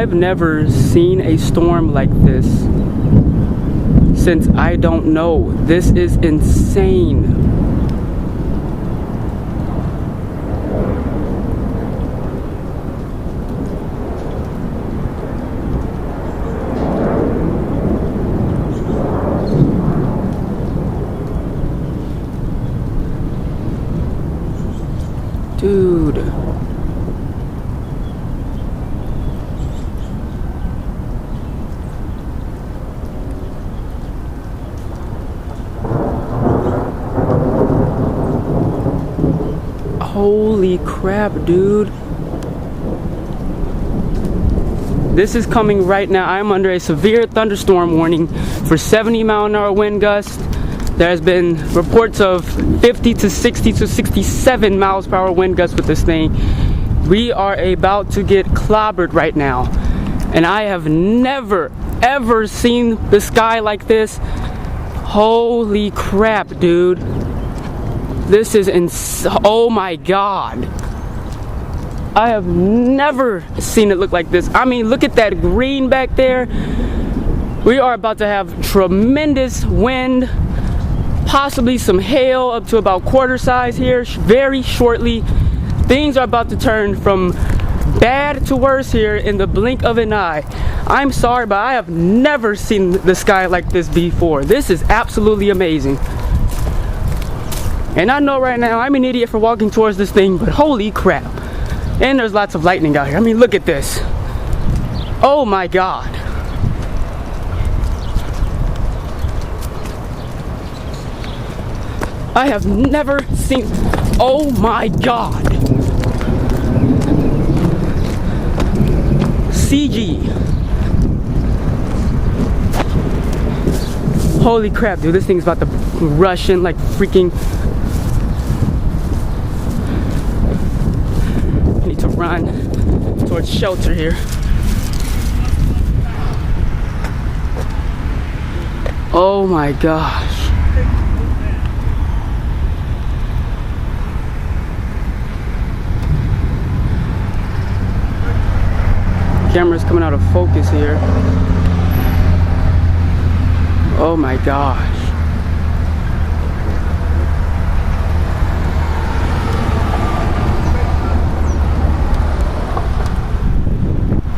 I've never seen a storm like this since I don't know. This is insane. Dude. Holy crap, dude. This is coming right now. I'm under a severe thunderstorm warning for 70-mile-an-hour wind gusts. There has been reports of 50 to 60 to 67 miles per hour wind gusts with this thing. We are about to get clobbered right now. And I have never, ever seen the sky like this. Holy crap, dude. This is oh my God. I have never seen it look like this. I mean, look at that green back there. We are about to have tremendous wind. Possibly some hail up to about quarter size here very shortly. Things are about to turn from bad to worse here in the blink of an eye. I'm sorry, but I have never seen the sky like this before. This is absolutely amazing. And I know right now I'm an idiot for walking towards this thing, but holy crap. And there's lots of lightning out here. I mean, look at this. Oh my God. I have never seen, oh my God. CG. Holy crap, dude, this thing's about to rush in like freaking. I need to run towards shelter here. Oh my gosh. Camera's coming out of focus here. Oh my gosh.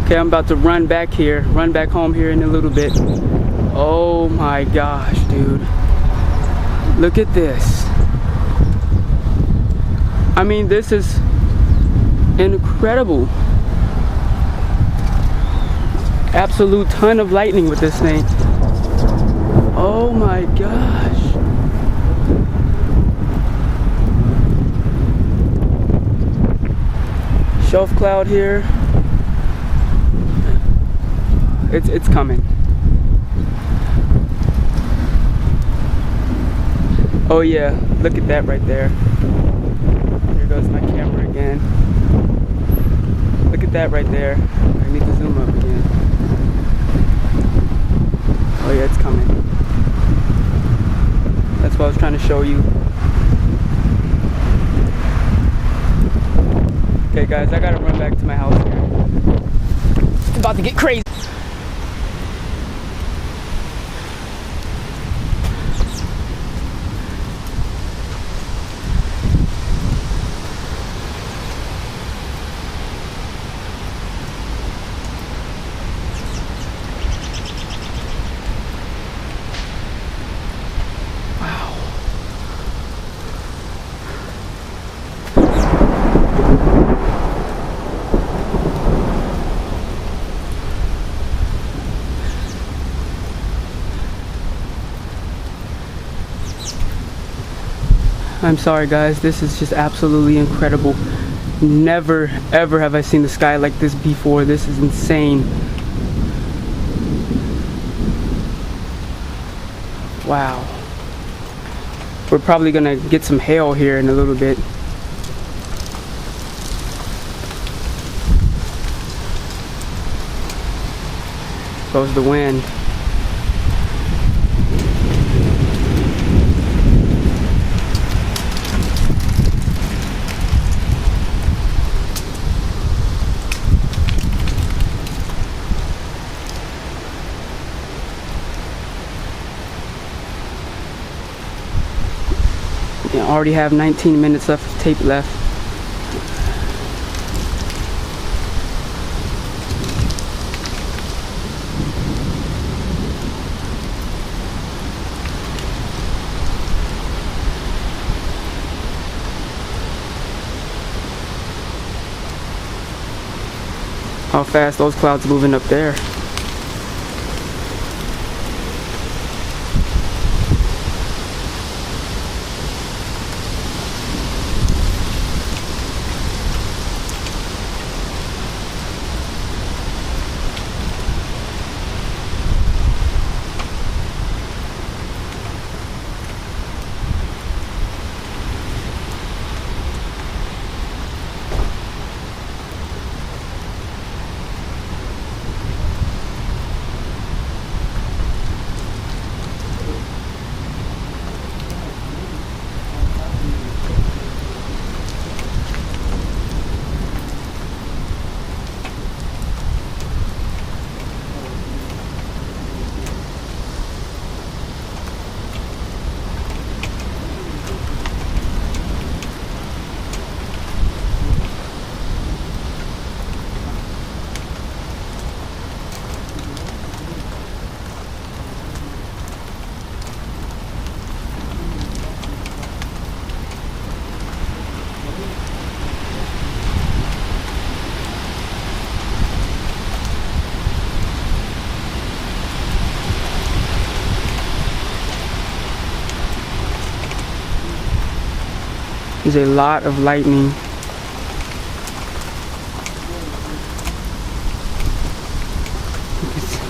Okay, I'm about to run back home here in a little bit. Oh my gosh, dude. Look at this. I mean, this is incredible. Absolute ton of lightning with this thing. Oh my gosh. Shelf cloud here. It's coming. Oh yeah, look at that right there. There goes my camera again. Look at that right there. I need to zoom up again. Oh yeah, it's coming. That's what I was trying to show you. Okay guys, I gotta run back to my house here. It's about to get crazy. I'm sorry guys, this is just absolutely incredible. Never ever have I seen the sky like this before. This is insane. Wow. We're probably gonna get some hail here in a little bit. Goes the wind. I already have 19 minutes left of tape left. How fast those clouds are moving up there. There's a lot of lightning.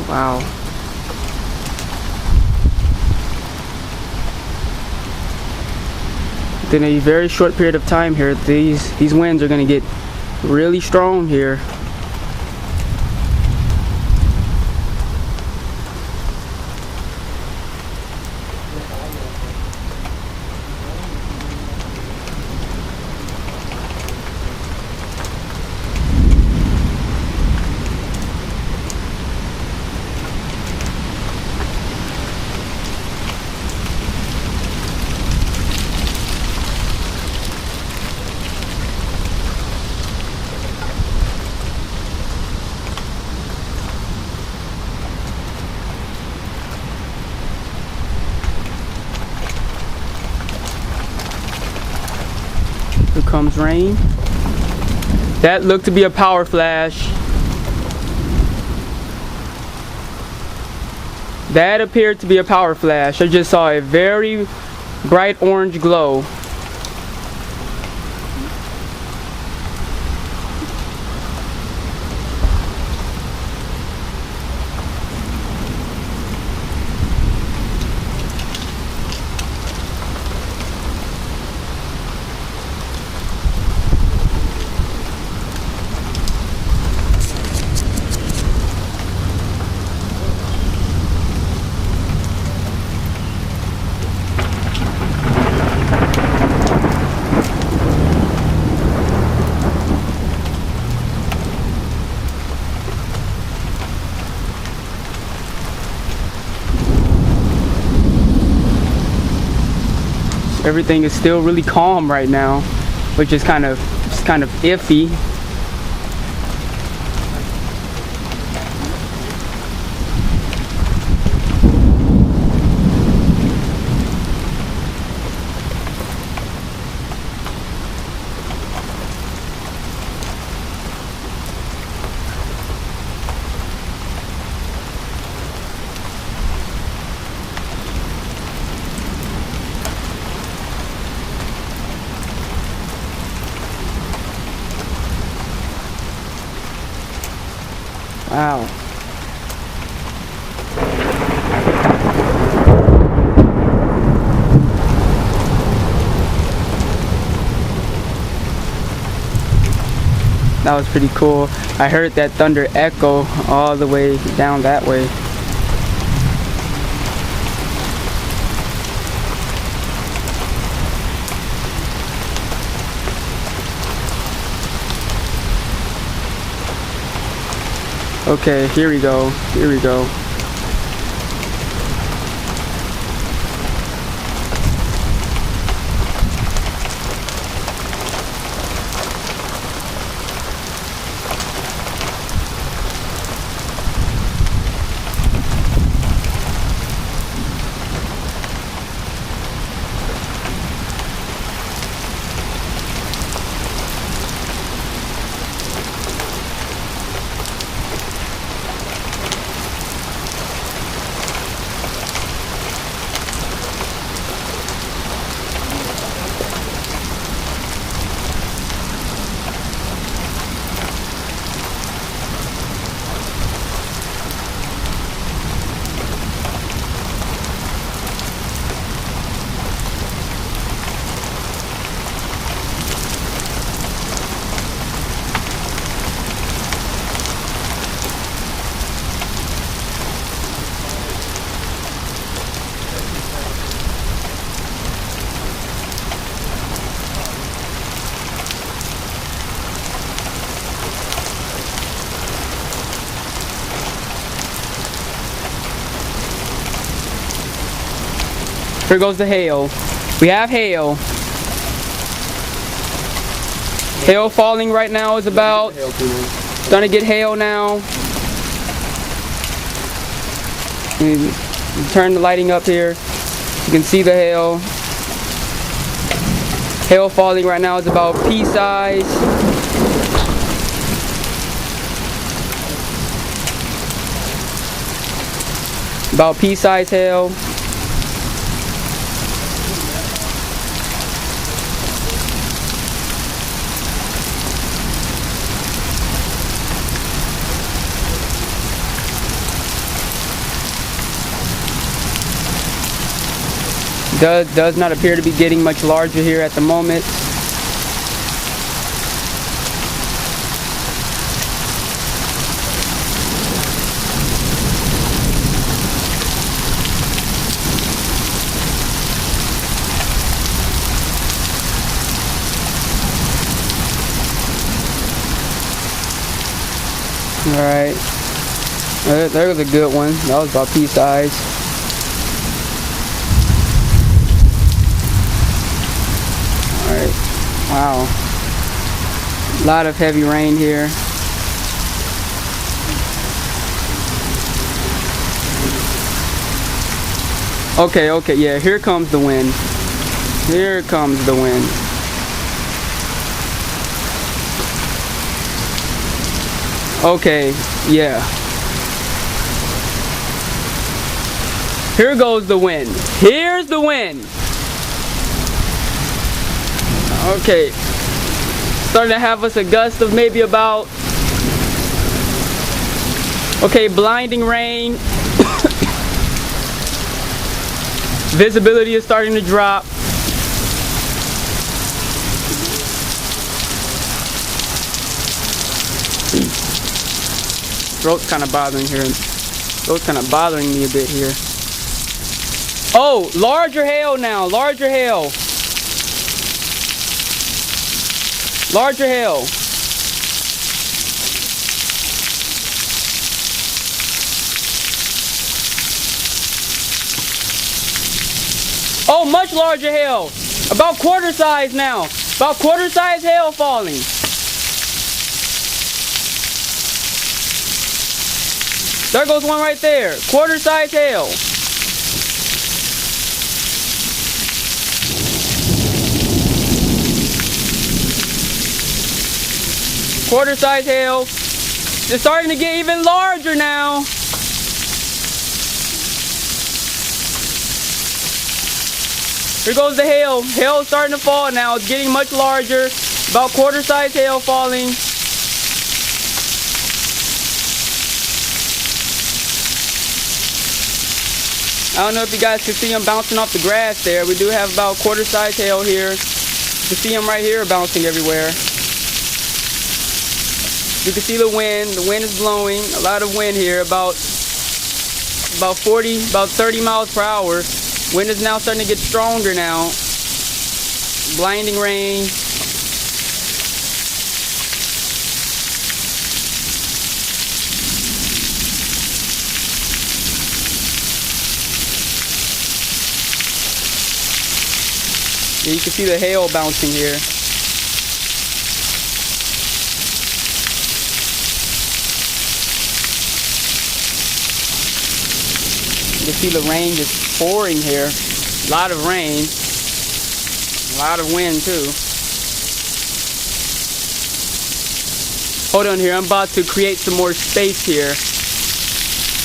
Wow. Within a very short period of time here, these winds are going to get really strong here. Here comes rain. That looked to be a power flash. That appeared to be a power flash. I just saw a very bright orange glow. Everything is still really calm right now, which is kind of iffy. Wow. That was pretty cool. I heard that thunder echo all the way down that way. Okay, here we go. Here we go. Here goes the hail. We have hail. Hail falling right now is about, starting to get hail now. Turn the lighting up here. You can see the hail. Hail falling right now is about pea size. About pea size hail. Does not appear to be getting much larger here at the moment. Alright. There was a good one. That was about pea size. Alright. Wow. A lot of heavy rain here. Okay, yeah, here comes the wind. Here comes the wind. Okay, yeah. Here goes the wind. Here's the wind. Okay. Starting to have us a gust of maybe about, okay, blinding rain. Visibility is starting to drop. Throat's kind of bothering here. Throat's kind of bothering me a bit here. Oh, larger hail now. Larger hail. Larger hail. Oh, much larger hail. About quarter size now. About quarter size hail falling. There goes one right there. Quarter size hail. Quarter size hail. It's starting to get even larger now. Here goes the hail. Hail is starting to fall now. It's getting much larger. About quarter size hail falling. I don't know if you guys can see them bouncing off the grass there. We do have about quarter size hail here. You can see them right here bouncing everywhere. You can see the wind. The wind is blowing. A lot of wind here. About 30 miles per hour. Wind is now starting to get stronger now. Blinding rain. Yeah, you can see the hail bouncing here. You can see the rain just pouring here. A lot of rain. A lot of wind too. Hold on here. I'm about to create some more space here.